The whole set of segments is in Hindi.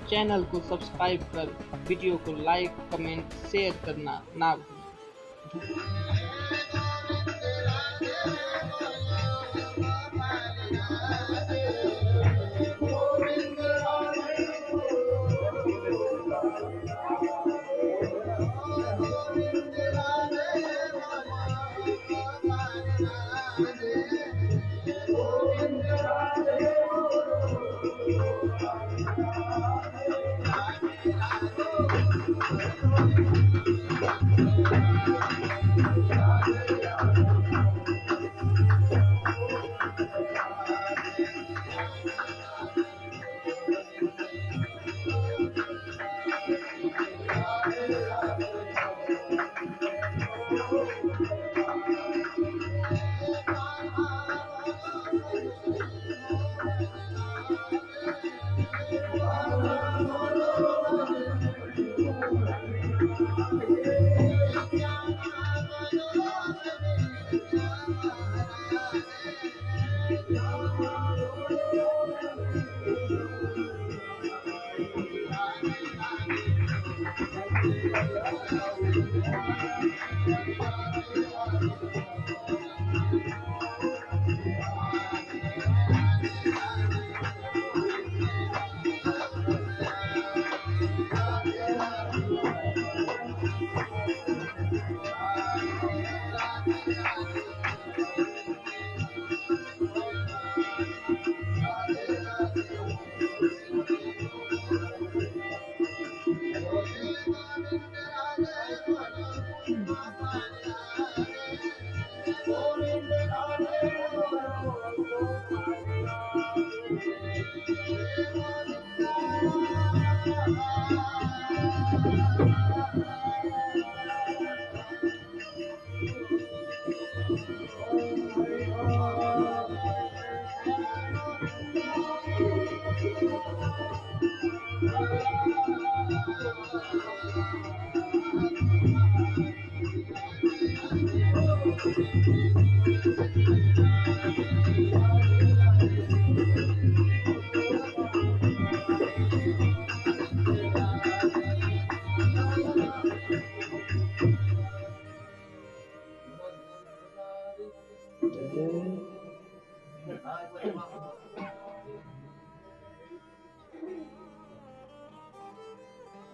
चैनल को सब्सक्राइब कर वीडियो को लाइक कमेंट शेयर करना ना भूलें।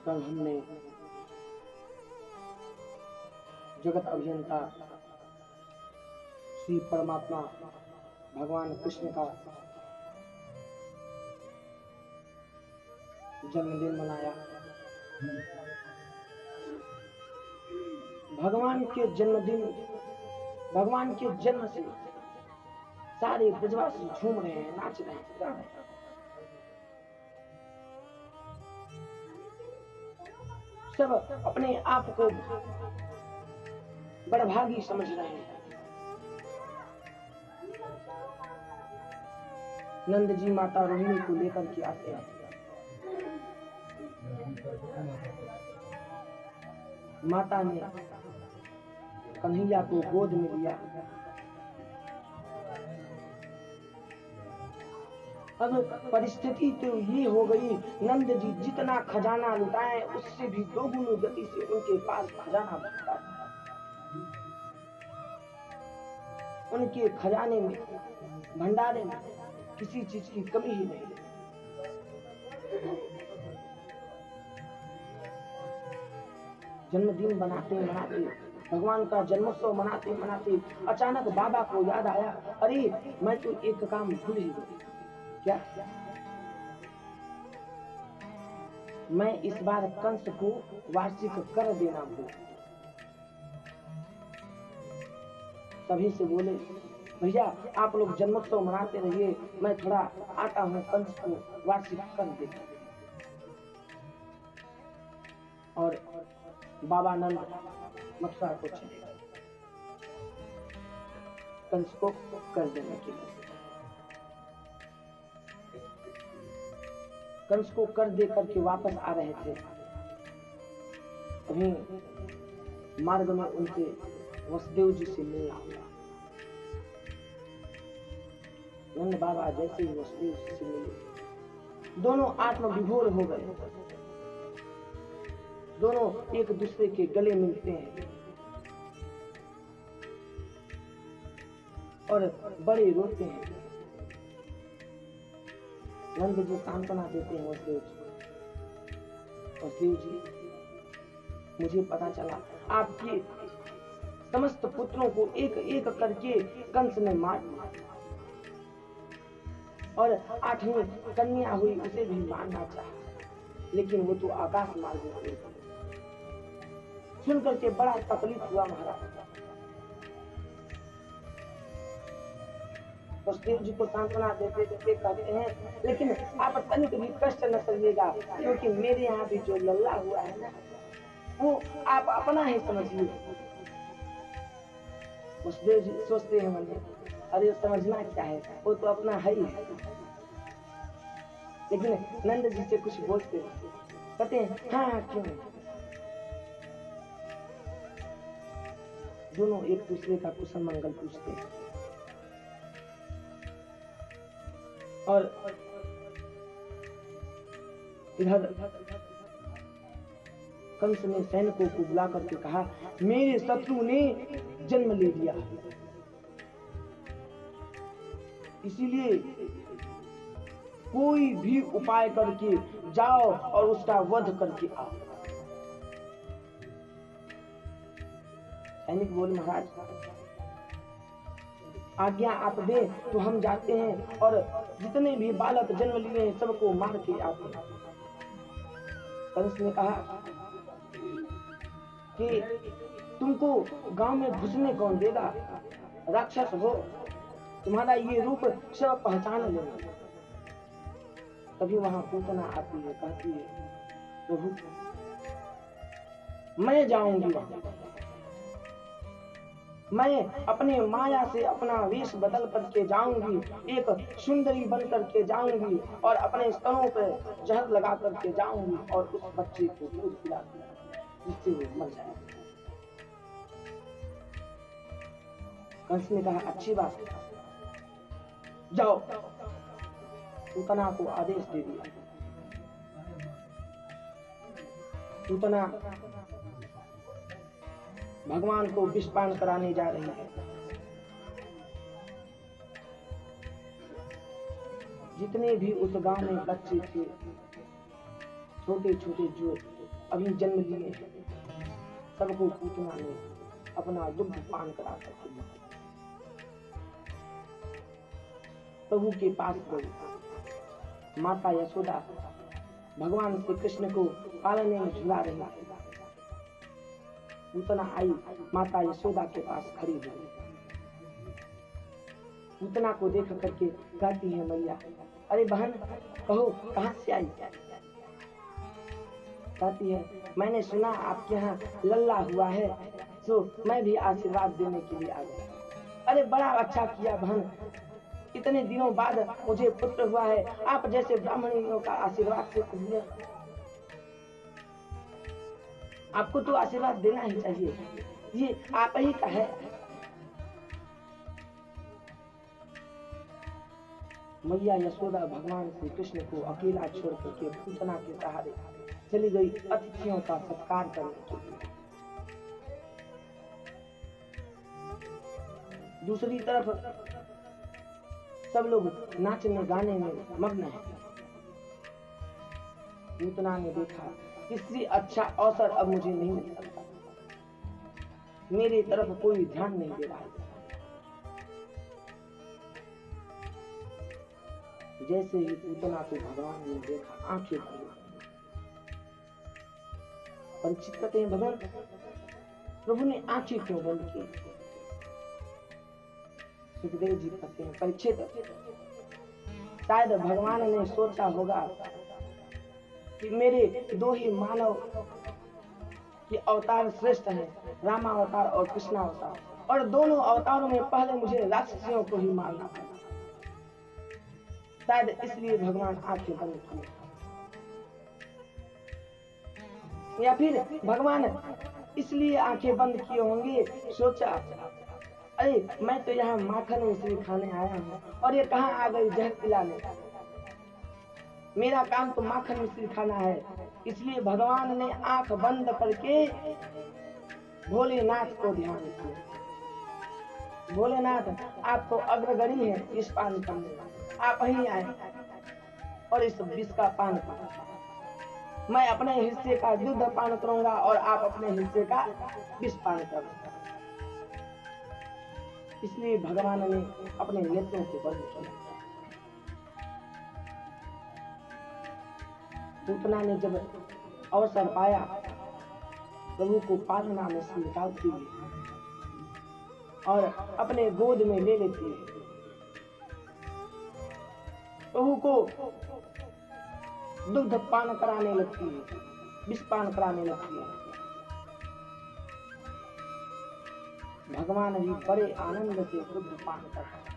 कल हमने जगत अभियंता श्री परमात्मा भगवान कृष्ण का जन्मदिन मनाया। भगवान के जन्मदिन, भगवान के जन्म से सारे ब्रजवासी झूम रहे हैं, नाच रहे हैं, गा रहे हैं। सब अपने आप को बड़भागी समझ रहे हैं। नंद जी माता रोहिणी को लेकर के आते हैं। माता ने कन्हैया को गोद में लिया। अब परिस्थिति तो ये हो गई, नंद जी जितना खजाना लुटाए उससे भी दोगुनी गति से उनके पास खजाना बचता है। उनके खजाने में, भंडारे में किसी चीज की कमी ही नहीं। जन्मदिन मनाते मनाते, भगवान का जन्मोत्सव मनाते मनाते अचानक बाबा को याद आया, अरे मैं तो एक काम भूल ही गई। क्या? मैं इस बार कंस को वार्षिक कर देना भूल। सभी से बोले, भैया आप लोग जन्मोत्सव मनाते रहिए, मैं थोड़ा आता हूँ कंस को वार्षिक कर देता। और बाबा नंद मथुरा को चले कंस को कर देने के लिए। कंस को कर दे करके वापस आ रहे थे, वहीं मार्ग में उनसे वसुदेव जी से मिलना हुआ। नंद बाबा जैसे ही वसुदेव जी से मिले, दोनों आत्मविभोर हो गए। दोनों एक दूसरे के गले मिलते हैं और बड़े रोते हैं। नंद जी सांत्वना देते हैं वसुदेव जी। वसुदेव जी, मुझे पता चला आपके समस्त पुत्रों को एक एक करके कंस ने मार दिया और 8वीं कन्या हुई उसे भी मारना चाहा, लेकिन वो तो आकाश मार्ग में गई। सुन करके बड़ा तकलीफ हुआ महाराज। वसुदेव जी को सांत्वना देते देते कहते हैं, लेकिन आप तनिक भी कष्ट न करिएगा, क्योंकि मेरे यहाँ भी जो लल्ला हुआ है ना, वो आप अपना ही समझिए। वसुदेव जी सोचते हैं मन में, अरे समझना क्या है, वो तो अपना है ही है। लेकिन नंद जी से कुछ बोलते हैं, कहते हैं हाँ क्यों। दोनों एक दूसरे का कुशल मंगल पूछते हैं और इधर कंस ने सैनिकों को बुला करके कहा, मेरे शत्रु ने जन्म ले लिया, इसीलिए कोई भी उपाय करके जाओ और उसका वध करके आओ। सैनिक बोले, महाराज आज्ञा आप दे तो हम जाते हैं और जितने भी बालक जन्म लिए हैं सबको मार के आते हैं। कंस ने कहा कि तुमको गांव में घुसने कौन देगा, राक्षस हो, तुम्हारा ये रूप सब पहचान लेंगे। तभी वहां पूतना आती है, कहती है, प्रभु मैं जाऊंगी वहां, मैं अपने माया से अपना वेश बदल करके जाऊंगी, एक सुंदरी बन करके जाऊंगी और अपने स्तनों पर जहर लगा करके जाऊंगी और उस बच्चे को दूध पिला दूंगी जिससे वो मर जाए। कंस ने कहा, अच्छी बात है, जाओ। पूतना को आदेश दे दिया। पूतना भगवान को विषपान कराने जा रही है। जितने भी उस गांव में बच्चे थे, छोटे छोटे जो अभी जन्म लिए, सबको पूतना ने अपना दुग्ध पान करा करके प्रभु के पास गई। माता यशोदा भगवान श्री कृष्ण को पालने में झुला रही है। पूतना आई, माता यशोदा के पास खड़ी हुई। पूतना को देख करके कहती है, मैया, अरे बहन कहो कहाँ से आई? कहती है, मैंने सुना आपके यहाँ लल्ला हुआ है, तो मैं भी आशीर्वाद देने के लिए आ गई। अरे बड़ा अच्छा किया बहन, इतने दिनों बाद मुझे पुत्र हुआ है, आप जैसे ब्राह्मणियों का आशीर्वाद से कहिए। आपको तो आशीर्वाद देना ही चाहिए, ये आप ही का है। मैया यशोदा भगवान श्री कृष्ण को अकेला छोड़ करके पूतना के सहारे चली गई अतिथियों का सत्कार करने के लिए। दूसरी तरफ सब लोग नाचने गाने में मग्न हैं। पूतना ने देखा, इससे अच्छा अवसर अब मुझे नहीं मिल सकता, मेरी तरफ कोई ध्यान नहीं दे रहा है। जैसे ही पूतना को भगवान ने देखा, आंखें भर आई। परीक्षित कहते हैं, भगवान प्रभु ने आंखें क्यों बंद की? सुखदेव जी कहते हैं, परीक्षित शायद भगवान ने सोचा होगा कि मेरे दो ही मानव के अवतार श्रेष्ठ हैं, रामावतार और कृष्णावतार, और दोनों अवतारों में पहले मुझे राक्षसियों को ही मारना पड़ा। शायद इसलिए भगवान आंखें बंद किए, या फिर भगवान इसलिए आंखें बंद किए होंगे, सोचा अरे मैं तो यहाँ माखन मिश्री खाने आया हूँ और ये कहाँ आ गई जहर पिलाने। मेरा काम तो माखन मिश्री खाना है। इसलिए भगवान ने आंख बंद करके भोलेनाथ को ध्यान किया। भोलेनाथ, आप तो अग्रगणी हैं इस पान करने में, आप ही आए और इस विष का पान करें। मैं अपने हिस्से का दूध पान करूंगा और आप अपने हिस्से का विष पान करेंगे। इसलिए भगवान ने अपने नेत्रों को बंद किया। पूतना ने जब अवसर पाया प्रभु को पालना में से निकालती है और अपने गोद में ले लेती है। प्रभु को दुग्ध पान कराने लगती है, विष पान कराने लगती है। भगवान भी बड़े आनंद से दुग्ध पान करते हैं।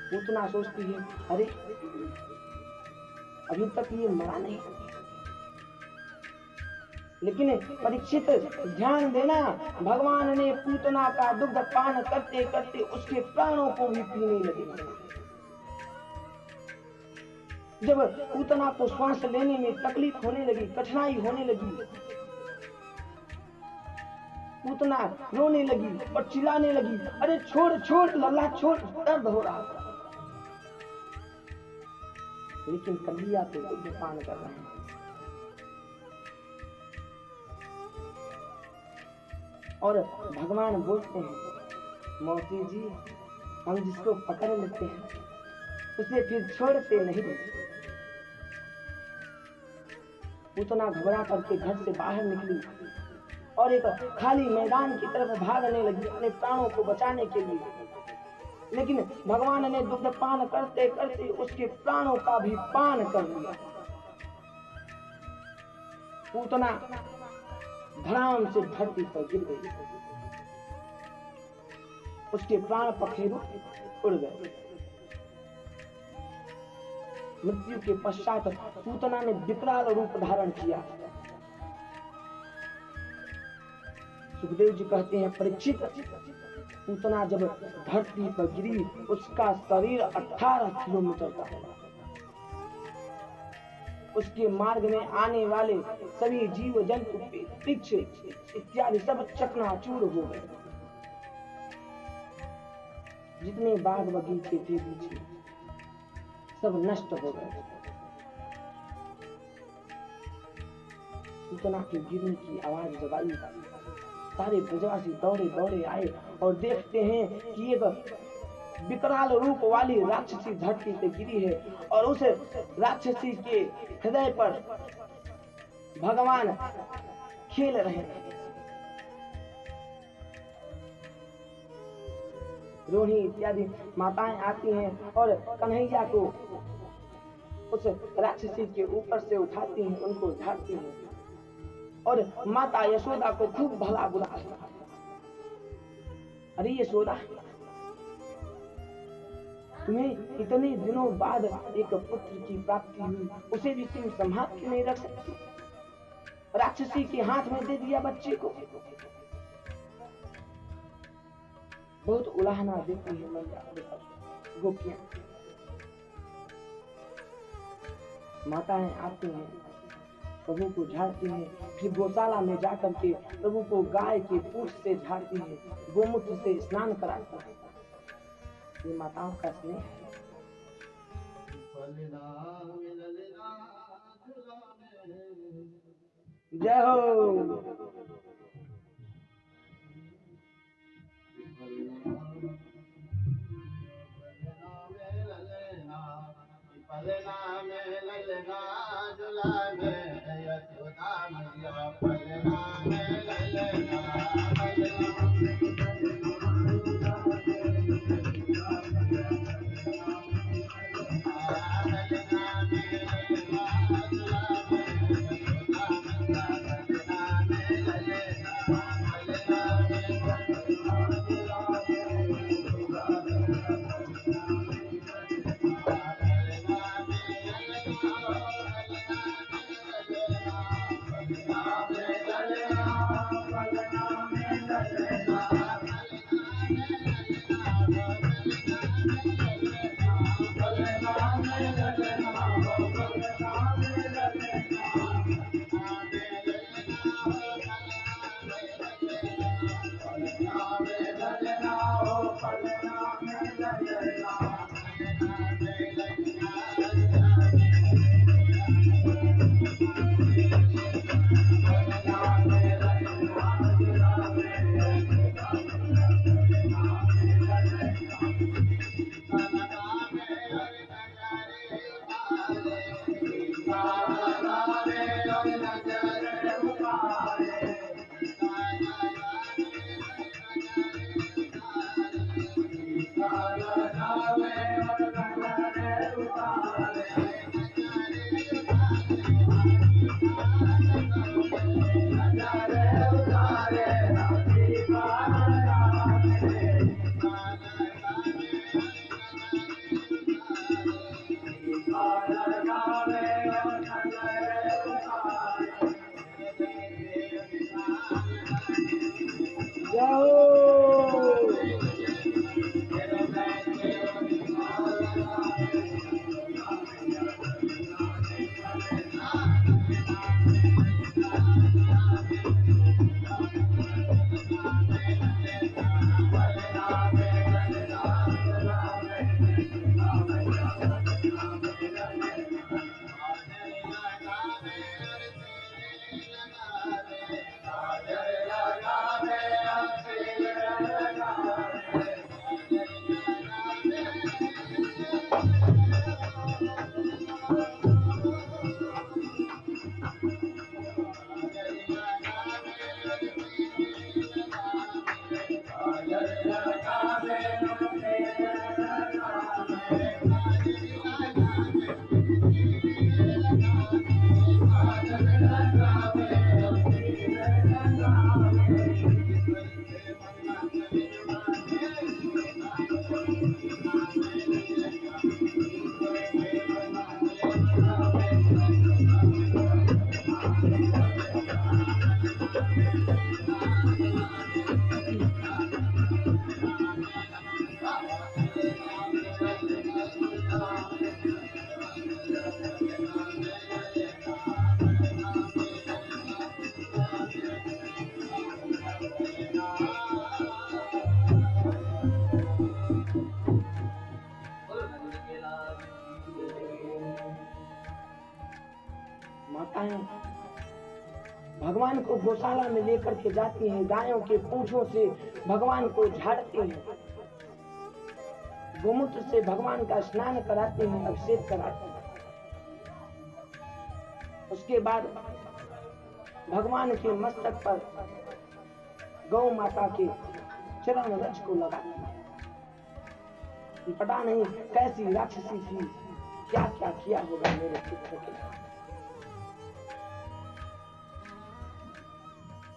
पूतना सोचती है, अरे अभी तक ये मरा नहीं। लेकिन परीक्षित ध्यान देना, भगवान ने पूतना का दुग्ध पान करते करते उसके प्राणों को भी पीने लगे। जब पूतना को श्वास लेने में तकलीफ होने लगी, कठिनाई होने लगी, पूतना रोने लगी और चिल्लाने लगी, अरे छोड़ छोड़ लल्ला छोड़, दर्द हो रहा था। लेकिन कन्हैया तो दुग्ध पान कर रहे हैं। और भगवान बोलते हैं, मौसी जी, हम जिसको पकड़ लेते हैं उसे फिर छोड़ते नहीं। पूतना घबरा करके घर से बाहर निकली और एक खाली मैदान की तरफ भागने लगी अपने प्राणों को बचाने के लिए। लेकिन भगवान ने दुग्ध पान करते करते उसके प्राणों का भी पान कर लिया। पूतना धड़ाम से धरती पर गिर गई, उसके प्राण पखेरु उड़ गए। मृत्यु के पश्चात पूतना ने विकराल रूप धारण किया। सुखदेव जी कहते हैं, परीक्षित, पूतना जब धरती पर गिरी उसका शरीर 18 किलोमीटर का होगा। उसके मार्ग में आने वाले सभी जीव जंतु, वृक्ष इत्यादि सब चकनाचूर हो गए। जितने बाग बगीचे थे पीछे सब नष्ट हो गए। पूतना के गिरने की आवाज जब आई, सारे ब्रजवासी दौड़े दौड़े आए और देखते हैं कि एक विकराल रूप वाली राक्षसी धरती पे गिरी है और उस राक्षसी के हृदय पर भगवान खेल रहे हैं। रोहिणी इत्यादि माताएं आती हैं और कन्हैया को उस राक्षसी के ऊपर से उठाती हैं, उनको झाड़ती हैं और माता यशोदा को खूब भला बुरा है। अरे यशोदा, तुम्हें इतने दिनों बाद एक पुत्र की प्राप्ति हुई, उसे भी तुम संभाल के नहीं रख सकती? राक्षसी के हाथ में दे दिया बच्चे को। बहुत उलाहना देती है मैया गोपियां। माताएं आती हैं, प्रभु को झाड़ती हैं, फिर गौशाला में जाकर के प्रभु को गाय के पूंछ से झाड़ती हैं, गोमूत्र से स्नान कराती हैं। ये माताओं का स्नेह है। जय हो। पलना में ललना झुलावे यशोदा मैया, पलना में ललना माताएं भगवान को गौशाला में लेकर के जाती हैं, गायों के पूंछों से भगवान को झाड़ती हैं, गोमूत्र से भगवान का स्नान कराते हैं, अभिषेक कराते हैं। उसके बाद भगवान के मस्तक पर गौ माता के चरण रज को लगाते हैं। पता नहीं कैसी राक्षसी थी, क्या क्या किया होगा मेरे पुत्र के साथ।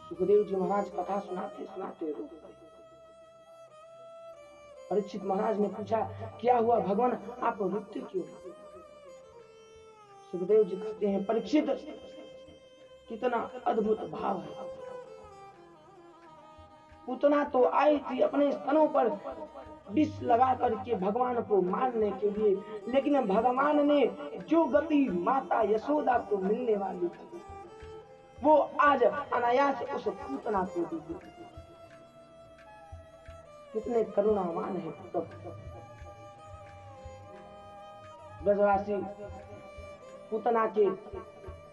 सुखदेव जी महाराज कथा सुनाते सुनाते रो गए। परीक्षित महाराज ने पूछा, क्या हुआ भगवान, आप रुकते क्यों? सुखदेव जी कहते हैं, परीक्षित कितना अद्भुत भाव है। पूतना तो आई थी अपने स्तनों पर विष लगा करके भगवान को मारने के लिए, लेकिन भगवान ने जो गति माता यशोदा को मिलने वाली थी वो आज अनायास उस पूतना को दी। कितने करुणावान है ब्रजवासी। पूतना के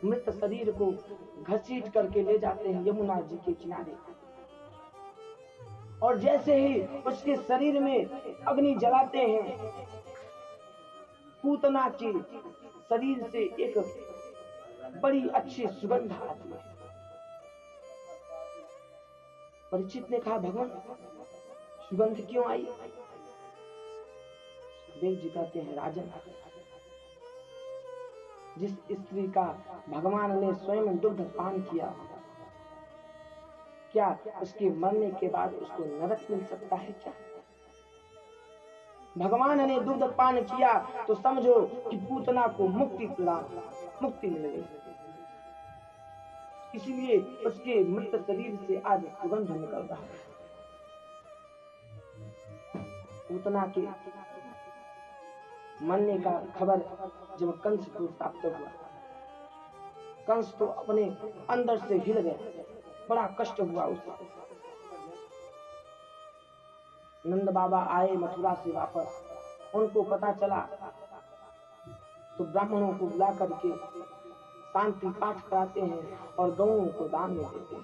मृत शरीर को घसीट करके ले जाते हैं यमुना जी के किनारे, और जैसे ही उसके शरीर में अग्नि जलाते हैं, पूतना के शरीर से एक बड़ी अच्छी सुगंध आती है। परीक्षित ने कहा, भगवान सुगंध क्यों आई? देव जी कहते हैं, राजन, जिस स्त्री का भगवान ने स्वयं दुग्ध पान किया, क्या उसके मरने के बाद उसको नरक मिल सकता है क्या? भगवान ने दुग्ध पान किया तो समझो कि पूतना को मुक्ति मिल गई। इसलिए उसके मृत शरीर से आज सुगंध निकल रहा है। पूतना के मरने का खबर जब कंस को प्राप्त हुआ, कंस तो अपने अंदर से हिल गया, बड़ा कष्ट हुआ उसे। नंद बाबा आए मथुरा से वापस, उनको पता चला तो ब्राह्मणों को बुला करके शांति पाठ कराते हैं और गौओं को दान में देते हैं।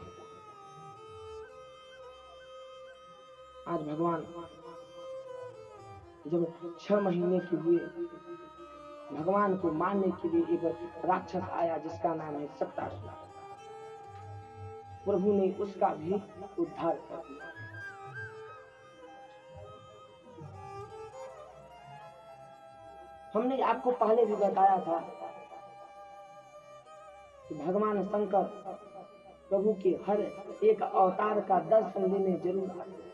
आज भगवान जब 6 महीने के हुए भगवान को मारने के लिए एक राक्षस आया जिसका नाम है सप्तासुर। प्रभु ने उसका भी उद्धार कर दिया। हमने आपको पहले भी बताया था कि भगवान शंकर प्रभु के हर एक अवतार का दर्शन लेने जरूर आते।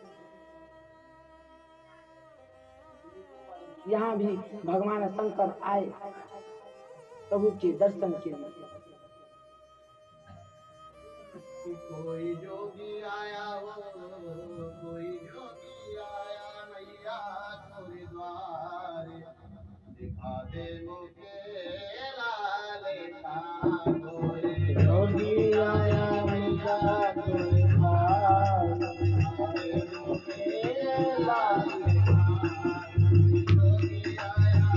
यहाँ भी भगवान शंकर आए प्रभु के दर्शन के लिए। कोई जोगी आया वो, कोई जोगी आया मैया तोरे द्वारे, दिखा दे मुझे लाल का तोरे। जोगी आया मैया तोरे द्वारे, दिखा दे मुझे लाल का। जोगी आया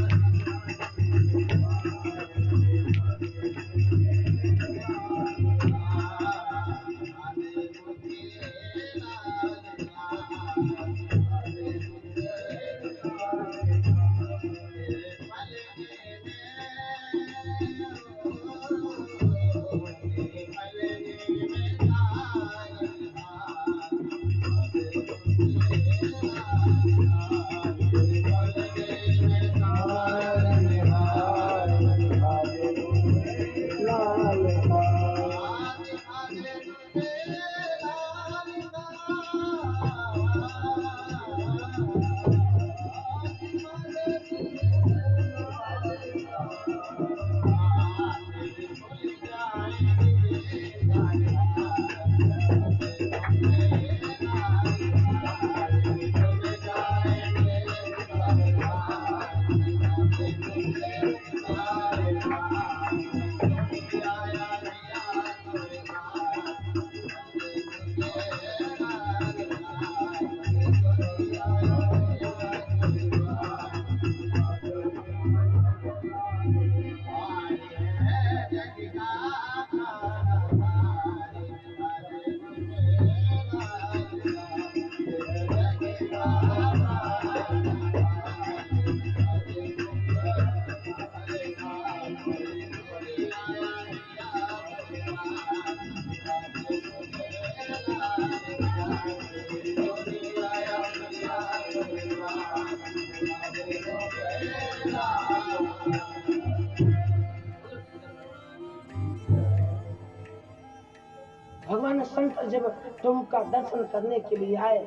भगवान शंकर जब प्रभु का दर्शन करने के लिए आए,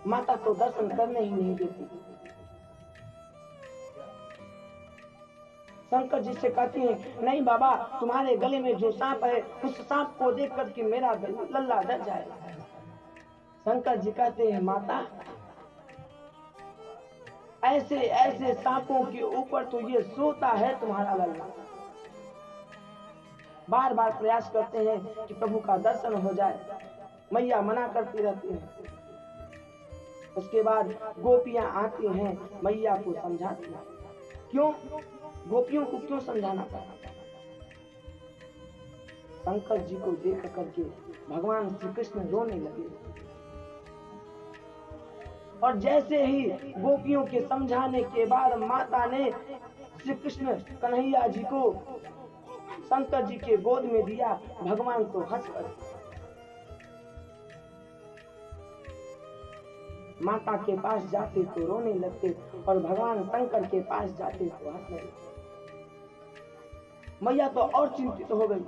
माता तो दर्शन करने ही नहीं देती। शंकर जी से कहती हैं, नहीं बाबा, तुम्हारे गले में जो सांप है उस सांप को देख करके मेरा लल्ला डर जाए। शंकर जी कहते हैं, माता ऐसे ऐसे सांपों के ऊपर तो ये सोता है तुम्हारा लल्ला। बार बार प्रयास करते हैं कि प्रभु का दर्शन हो जाए, मैया मना करती रहती है। उसके बाद गोपियां आती हैं, मैया को समझाती हैं। क्यों गोपियों को क्यों समझाना पड़ा? शंकर जी को देख करके भगवान श्री कृष्ण रोने लगे। और जैसे ही गोपियों के समझाने के बाद माता ने श्री कृष्ण कन्हैया जी को शंकर जी के गोद में दिया, भगवान तो हंस पड़े। माता के पास जाते तो रोने लगते और भगवान शंकर के पास जाते तो हंसने लगते। मैया तो और चिंतित हो गई।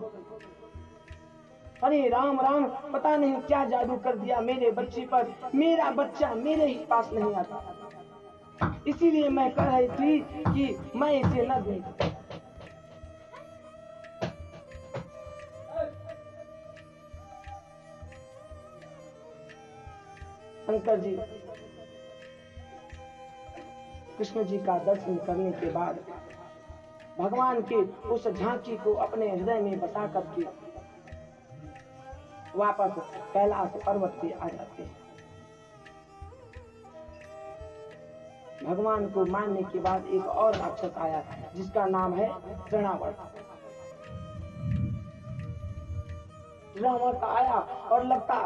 अरे राम राम, पता नहीं क्या जादू कर दिया मेरे बच्चे पर, मेरा बच्चा मेरे ही पास नहीं आता। इसीलिए मैं कह रही थी कि मैं इसे न दूं। शंकर जी कृष्ण जी का दर्शन करने के बाद भगवान के उस झांकी को अपने हृदय में बसा करके वापस कैलाश पर्वत पे आ जाते हैं। भगवान को मारने के बाद एक और राक्षस आया जिसका नाम है तृणावर्त। तृणावर्त आया और लगता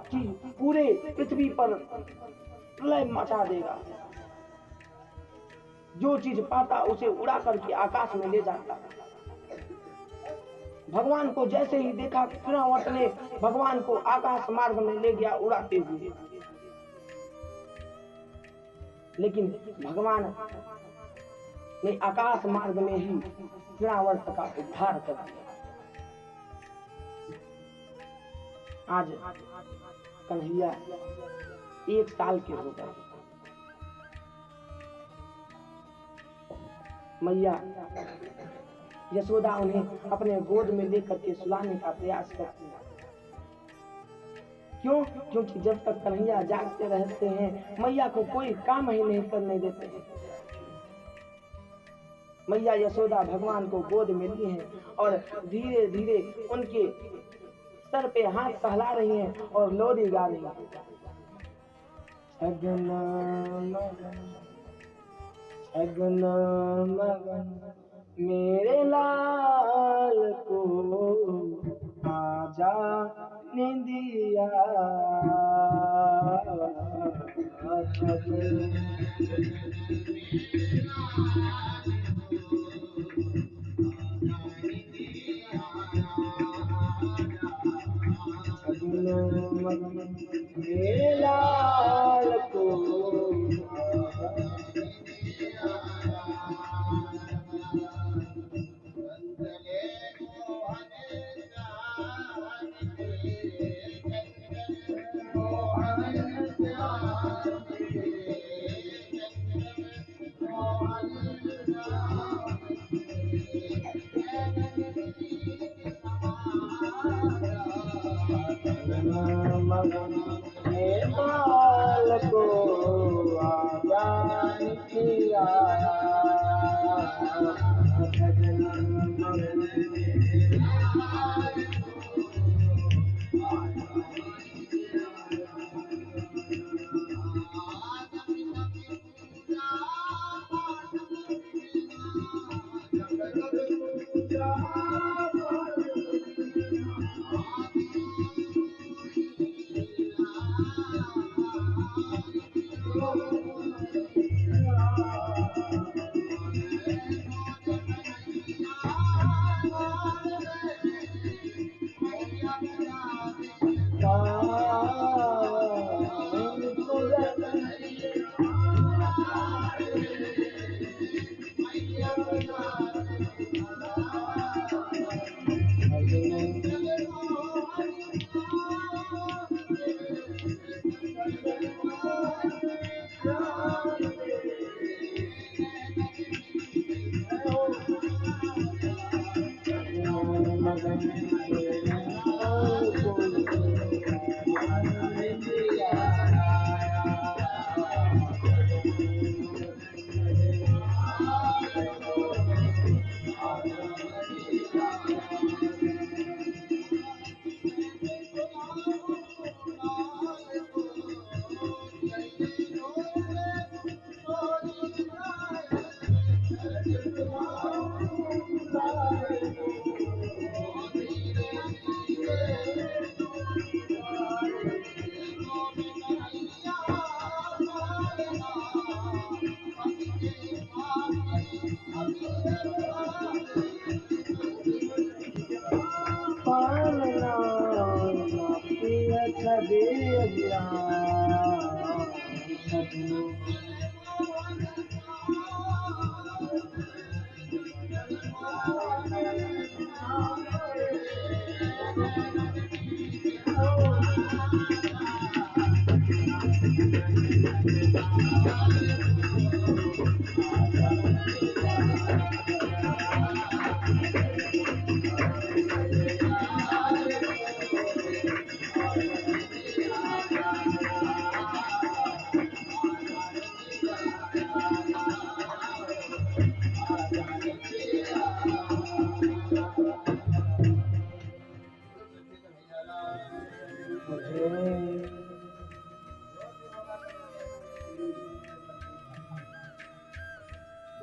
कि पूरे पृथ्वी पर प्रलय मचा देगा। जो चीज पाता उसे उड़ा करके आकाश में ले जाता। भगवान को जैसे ही देखा फिरौन ने भगवान को आकाश मार्ग में ले गया उड़ाते हुए, लेकिन भगवान ने आकाश मार्ग में ही फिरौन का उद्धार कर दिया। आज कन्हैया 1 साल के हो गए। मैया यशोदा उन्हें अपने गोद में लेकर के सुलाने का प्रयास करती है। क्यों? क्योंकि जब तक कन्हैया जागते रहते हैं मैया को कोई काम ही नहीं करने देते हैं। मैया यशोदा भगवान को गोद में ली हैं और धीरे धीरे उनके सर पे हाथ सहला रही हैं और लोरी गा रही हैं। सगना मगन मेरे लाल को आजा निंदिया, मेरे लाल को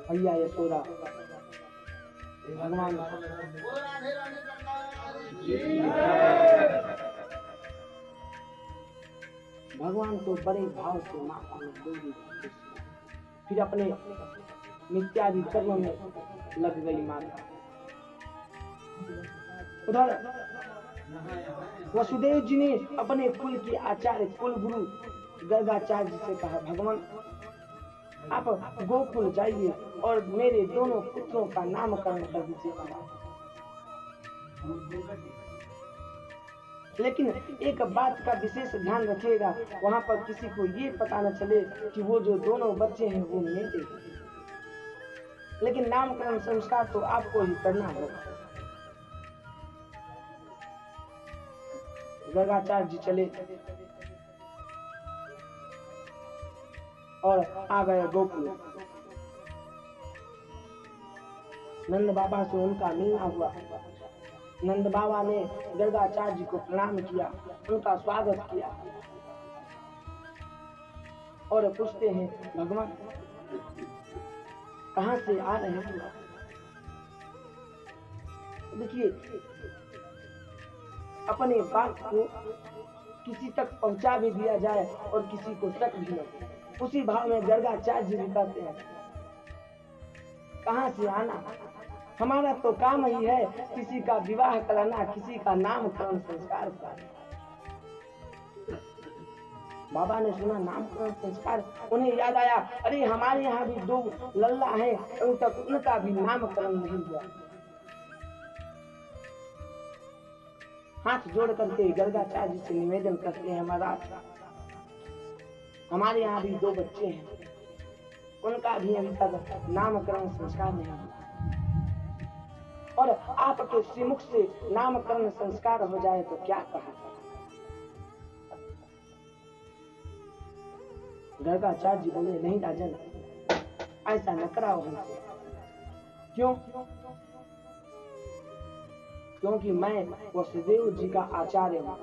भैया यशोदा भगवान भगवान को बड़े भाव से माता में डोली, फिर अपने मिथ्यादि कर्म में लग गई माता। उधर वसुदेव जी ने अपने कुल के आचार्य कुल गुरु गर्गाचार्य जी से कहा, भगवान आप गोकुल जाइए और मेरे दोनों पुत्रों का नामकरण कर दीजिए। लेकिन एक बात का विशेष ध्यान रखिएगा, वहां पर किसी को ये पता न चले कि वो जो दोनों बच्चे हैं वो मेरे हैं। लेकिन नामकरण संस्कार तो आपको ही करना होगा। गर्गाचार्य जी चले और आ गए गोकुल। नंद बाबा से उनका मिलना हुआ। नंद बाबा ने गर्गाचार्य जी को प्रणाम किया, उनका स्वागत किया और पूछते हैं, भगवान कहाँ से आ रहे हैं? देखिए, अपने बात को किसी तक पहुंचा भी दिया जाए और किसी को शक भी न, उसी भाव में गर्गाचार्य जी कहते हैं, कहाँ से आना? हमारा तो काम ही है किसी का विवाह कराना, किसी का नामकरण संस्कार कराना। बाबा ने सुना नामकरण संस्कार, उन्हें याद आया, अरे हमारे यहाँ भी 2 लल्ला हैं, अभी तक उनका भी नामकरण नहीं हुआ। हाथ जोड़ करके गर्गाचार्य जी से निवेदन करते हैं, महाराज हमारे यहाँ भी 2 बच्चे हैं, उनका भी अभी तक नामकरण संस्कार नहीं हुआ और आपके श्रीमुख से नामकरण संस्कार हो जाए तो क्या कहा? गर्गाचार्य जी बोले, नहीं राजन, ऐसा न कराओ हमसे। क्यों? क्योंकि मैं वसुदेव जी का आचार्य हूं।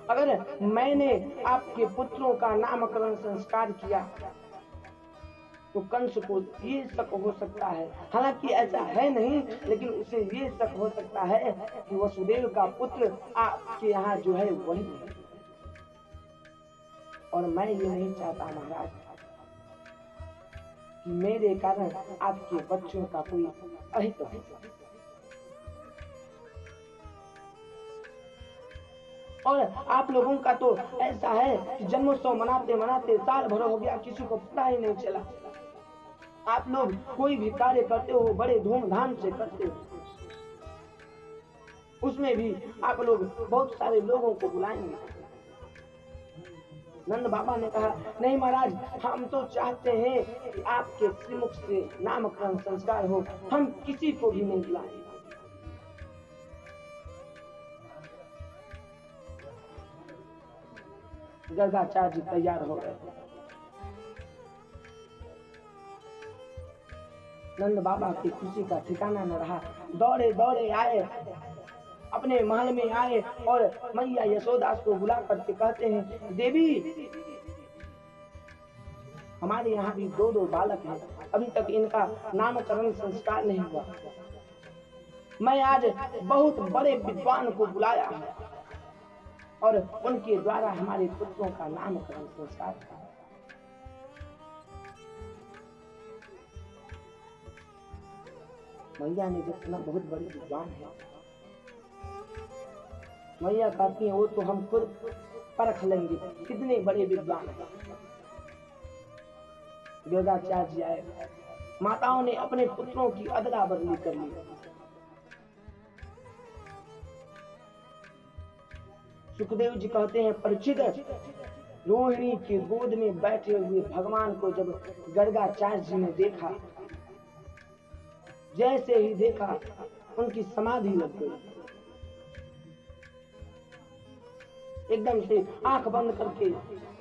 अगर मैंने आपके पुत्रों का नामकरण संस्कार किया तो कंस को ये शक हो सकता है, हालांकि ऐसा है नहीं, लेकिन उसे ये शक हो सकता है कि वसुदेव का पुत्र आपके यहाँ जो है वही है। और मैं ये नहीं चाहता महाराज कि मेरे कारण आपके बच्चों का कोई अहित हो। और आप लोगों का तो ऐसा है कि जन्मोत्सव मनाते मनाते साल भर हो गया, किसी को पता ही नहीं चला। आप लोग कोई भी कार्य करते हो बड़े धूमधाम से करते हो, उसमें भी आप लोग बहुत सारे लोगों को बुलाएंगे। नंद बाबा ने कहा, नहीं महाराज, हम तो चाहते हैं कि आपके श्रीमुख से नामकरण संस्कार हो, हम किसी को भी नहीं बुलाएंगे। गर्गाचार्य जी तैयार हो गए। नंद बाबा की खुशी का ठिकाना न रहा, दौड़े दौड़े आए, अपने महल में आए और मैया यशोदा को बुला करके कहते हैं, देवी हमारे यहाँ भी 2 बालक हैं, अभी तक इनका नामकरण संस्कार नहीं हुआ। मैं आज बहुत बड़े विद्वान को बुलाया है और उनके द्वारा हमारे पुत्रों का नामकरण संस्कार था। मैया ने जितना बहुत बड़ी विद्वान है, मैया कहती है, वो तो हम खुद परख लेंगे कितने बड़े विद्वान हैं। गर्गाचार्य जी आए, माताओं ने अपने पुत्रों की अदला बदली कर ली। सुखदेव जी कहते हैं, परीक्षित, रोहिणी के गोद में बैठे हुए भगवान को जब गर्गाचार्य जी ने देखा, जैसे ही देखा उनकी समाधि लग गई। एकदम से आंख बंद करके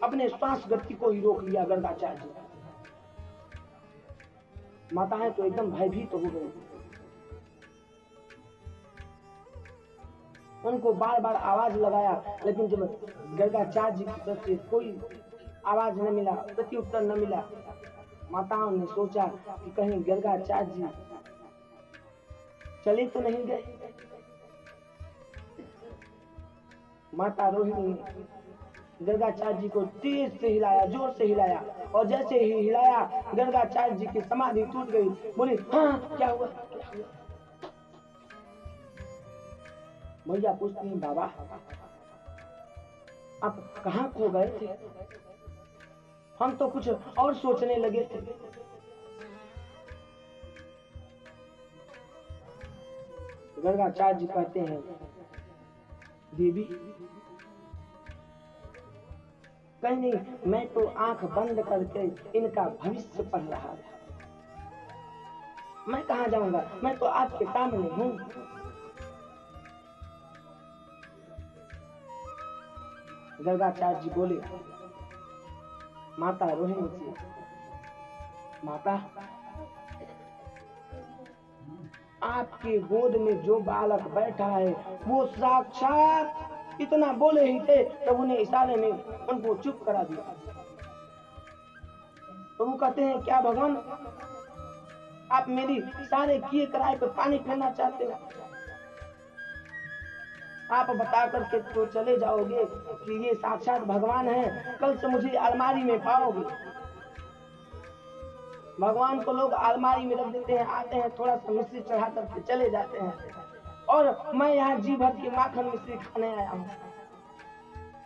अपने श्वास गति को ही रोक लिया गर्गाचार्य जी। माताएं तो एकदम भयभीत हो गई। उनको बार बार आवाज लगाया, लेकिन जब गर्गाचार्य जी की तरफ से कोई आवाज न मिला, प्रत्युत्तर न मिला, माताओं ने सोचा कि कहीं गर्गाचार्य जी चले तो नहीं गए। माता रोहिणी ने गर्गाचार्य जी को तेज से हिलाया, जोर से हिलाया, और जैसे ही हिलाया गर्गाचार्य जी की समाधि टूट गई। बोले हाँ क्या हुआ, क्या हुआ? भैया पूछती हैं बाबा आप कहाँ खो गए थे, हम तो कुछ और सोचने लगे थे। गर्गाचार्य जी कहते हैं देवी कहीं नहीं, मैं तो आंख बंद करके इनका भविष्य पढ़ रहा था। मैं कहाँ जाऊंगा, मैं तो आपके सामने हूँ। गर्गाचार्य जी बोले माता रोहिणी से, माता आपके गोद में जो बालक बैठा है वो साक्षात इतना बोले ही थे, प्रभु ने इशारे में उनको चुप करा दिया। प्रभु कहते हैं क्या भगवान आप मेरी सारे किए कराए पे पानी फेरना चाहते हो? आप बता करके तो चले जाओगे कि ये साक्षात भगवान है, कल से मुझे अलमारी में पाओगे। भगवान को लोग अलमारी में रख देते हैं, आते हैं थोड़ा सा मिश्री चढ़ा करके चले जाते हैं, और मैं यहाँ जी भर की माखन मिश्री खाने आया हूँ।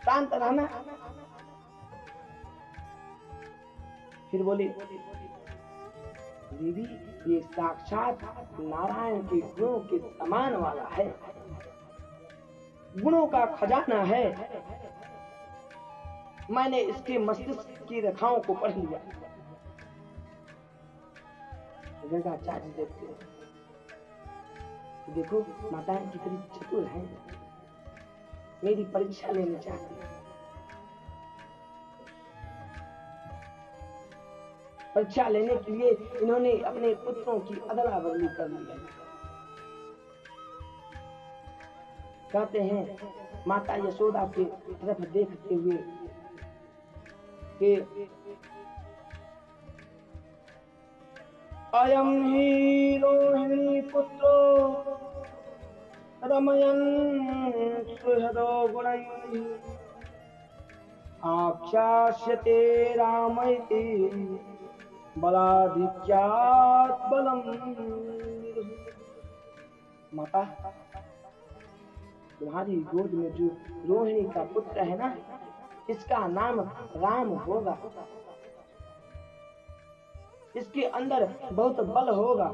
शांत रहना। फिर बोले देवी ये साक्षात नारायण के गुणों के समान वाला है, गुणों का खजाना है। मैंने इसके मस्तिष्क की रेखाओं को पढ़ लिया। गर्गाचार्य देखते हैं, देखो माताएं कितनी चतुर हैं, मेरी परीक्षा लेनी चाहती है। परीक्षा लेने के लिए इन्होंने अपने पुत्रों की अदला बदली कर ली है। कहते हैं माता यशोदा के तरफ देखते हुए कि अयम ही रोहिणी पुत्रो रमयन् सुहृदो गुणैः आख्यास्यते रामैति बलाधिक्यात् बलम्। माता तुम्हारी गोद में जो रोहिणी का पुत्र है ना, इसका नाम राम होगा, इसके अंदर बहुत बल होगा,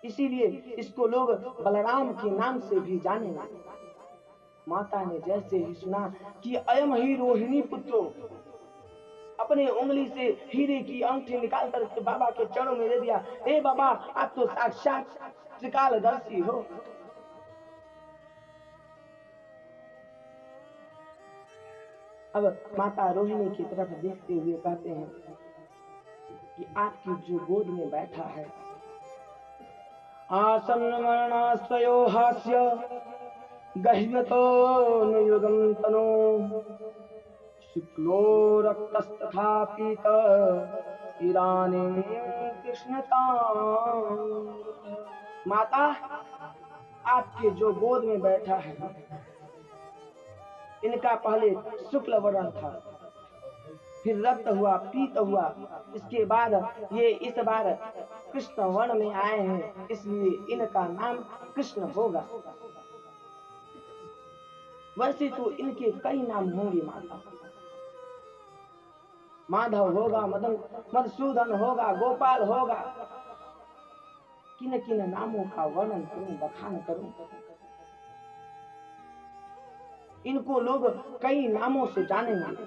इसीलिए इसको लोग बलराम के नाम से भी जानेंगे। माता ने जैसे ही सुना कि अयम ही रोहिणी पुत्रो, अपने उंगली से हीरे की अंगूठी निकाल करके बाबा के चरणों में दे दिया। हे बाबा आप तो साक्षात त्रिकालदर्शी हो। अब माता रोहिणी की तरफ देखते हुए कहते हैं कि आपकी जो गोद में बैठा है आसन्न मरणाश्रयो हास्य गह्यतो नियुगं तनो शुक्लो रक्तस्तथा पीत इदानीं कृष्णतां। माता आपके जो गोद में बैठा है इनका पहले शुक्ल वर्ण था, फिर रक्त हुआ, पीत हुआ, इसके बाद ये इस बार कृष्ण वर्ण में आए हैं, इसलिए इनका नाम कृष्ण होगा। वैसे तो इनके कई नाम होंगे माता, माधव होगा, मधुसूदन होगा, गोपाल होगा, किन किन नामों का वर्णन करूं, बखान करूं। इनको लोग कई नामों से जानेंगे।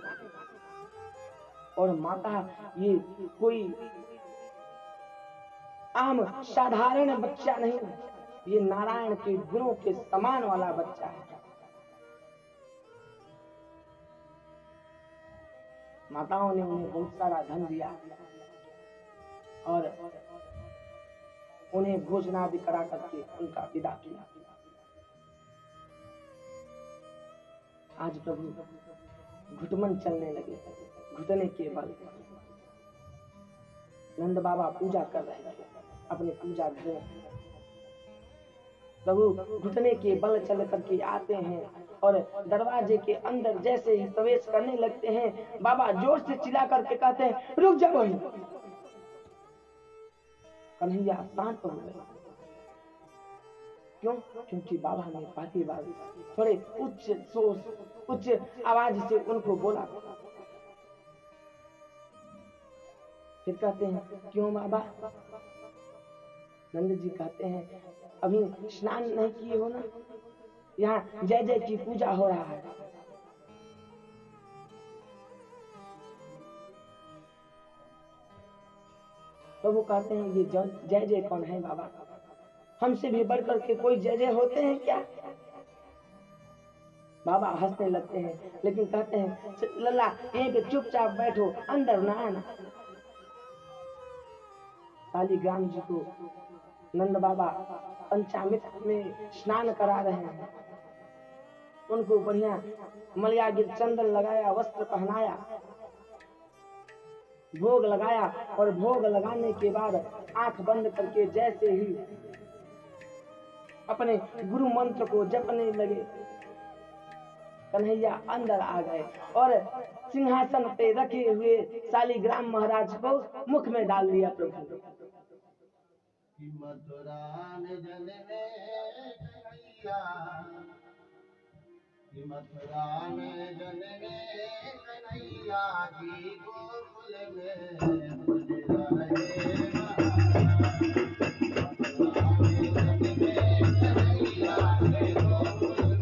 और माता ये कोई आम साधारण बच्चा नहीं, ये नारायण के गुणों के समान वाला बच्चा है। माताओं ने उन्हें बहुत सारा धन दिया और उन्हें भोजनादि करा करके उनका विदा किया। आज प्रभु घुटमन चलने लगे, घुटने के बल। नंद बाबा पूजा कर रहे थे अपने पूजा घर में। प्रभु घुटने के बल चल करके आते हैं और दरवाजे के अंदर जैसे ही प्रवेश करने लगते हैं, बाबा जोर से चिल्ला करके कहते हैं, रुक जाओ। कन्हैया शांत हो गए। क्यों? क्योंकि बाबा ने पहली बार थोड़े उच्च आवाज से उनको बोला। फिर कहते हैं, क्यों बाबा? नंद जी कहते हैं, अभी स्नान नहीं किए हो ना, यहाँ जय जय की पूजा हो रहा है। तो वो कहते हैं, ये जय जय कौन है बाबा? हमसे भी बढ़कर के कोई जय जय होते हैं क्या? बाबा हंसने लगते हैं, लेकिन कहते हैं, लल्ला यहीं पे चुपचाप बैठो, अंदर ना आना। शालिग्राम जी को नंद बाबा पंचामृत में स्नान करा रहे हैं। उनको बढ़िया मलयागिर चंदन लगाया, वस्त्र पहनाया, भोग लगाया, और भोग लगाने के बाद आंख बंद करके जैसे ही अपने गुरु मंत्र को जपने लगे, कन्हैया अंदर आ गए और सिंहासन पे रखे हुए शालिग्राम महाराज को मुख में डाल दिया प्रभु। मथुरा में जन्मे कन्हैया, मथुरा में जन्मे कन्हैया जी, गोकुल में मथुरा में जन्मे कन्हैया जी, गोकुल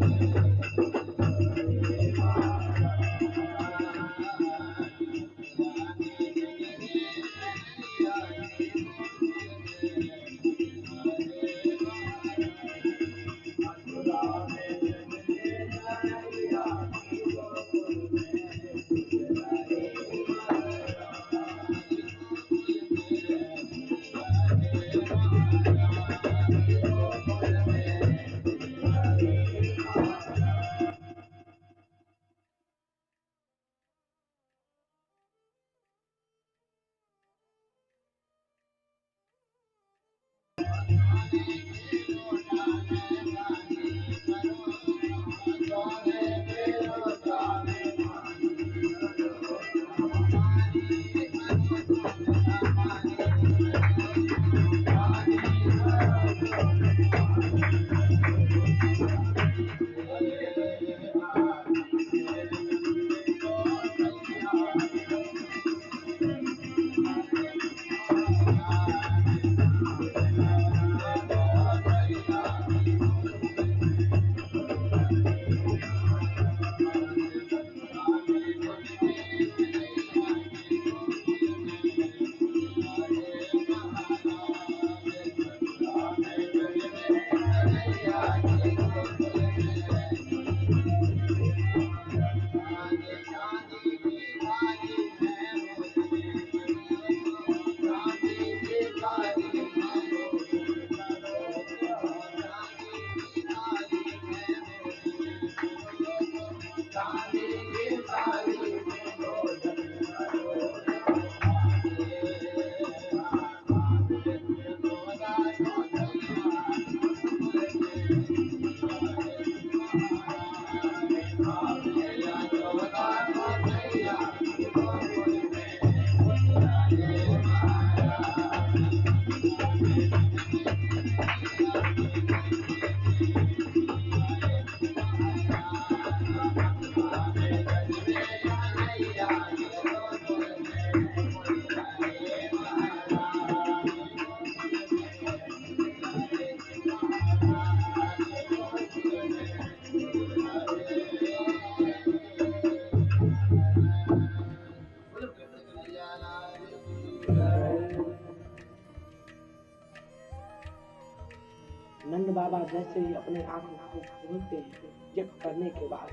नंद बाबा जैसे ही अपने आंखों को खोलते हैं, जप करने के बाद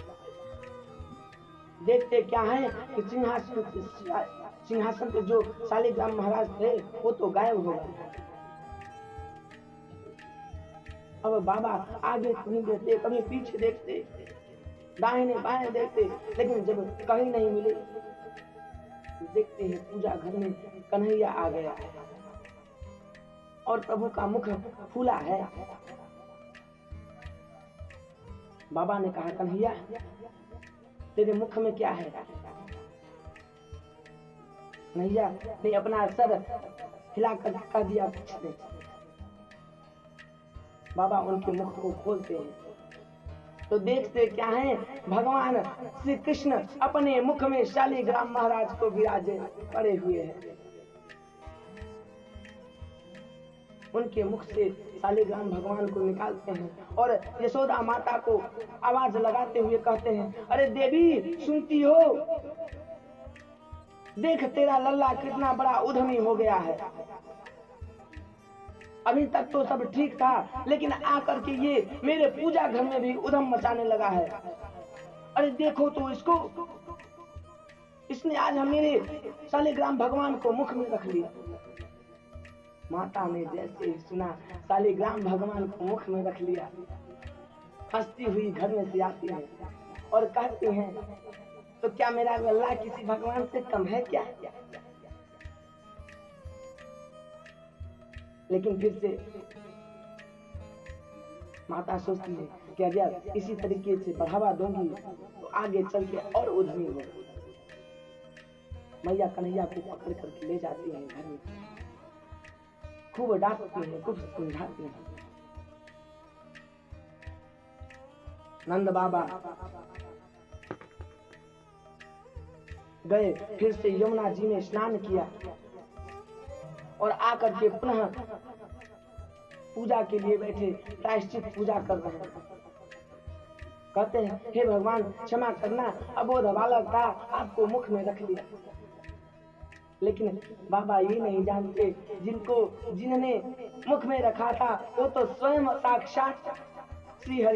देखते क्या है कि सिंहासन पे जो शालिग्राम महाराज थे वो तो गायब हो गए। अब बाबा आगे नहीं देखते, कभी पीछे देखते, दाहिने बाएं देखते, लेकिन जब कहीं नहीं मिले तो देखते हैं पूजा घर में कन्हैया आ गया है और प्रभु का मुख फूला है। बाबा ने कहा, कन्हैया तेरे मुख में क्या है? कन्हैया ने अपना सर हिलाकर कह दिया, कुछ नहीं। बाबा उनके मुख को खोलते हैं तो देखते क्या है, भगवान श्री कृष्ण अपने मुख में शालिग्राम महाराज को विराजे पड़े हुए हैं। उनके मुख से शालिग्राम भगवान को निकालते हैं और यशोदा माता को आवाज लगाते हुए कहते हैं, अरे देवी सुनती हो? देख तेरा लल्ला कितना बड़ा उद्यमी हो गया है। अभी तक तो सब ठीक था, लेकिन आकर के ये मेरे पूजा घर में भी उधम मचाने लगा है। अरे देखो तो इसको, इसने आज हम मेरे शालिग्राम भगवान को मुख में रख लिया। माता ने जैसे ही सुना शालिग्राम भगवान को मुख में रख लिया, हंसती हुई घर में से आती है और कहती हैं, तो क्या मेरा लल्ला किसी भगवान से कम है क्या? लेकिन फिर से माता सोचती है कि अगर इसी तरीके से बढ़ावा दूंगी तो आगे चल के और उद्यमी होगा। मैया कन्हैया को पकड़ करके ले जाती है घर में, खूब डांटती है, खूब समझाती है। नंद बाबा गए, फिर से यमुना जी में स्नान किया और आकर के पुनः पूजा के लिए बैठे, प्रायश्चित पूजा कर रहे हैं। कहते हैं, हे भगवान क्षमा करना, अबोध बालक था, आपको मुख में रख लिया। लेकिन बाबा ये नहीं जानते, जिन्होंने मुख में रखा था वो तो स्वयं साक्षात श्री हरि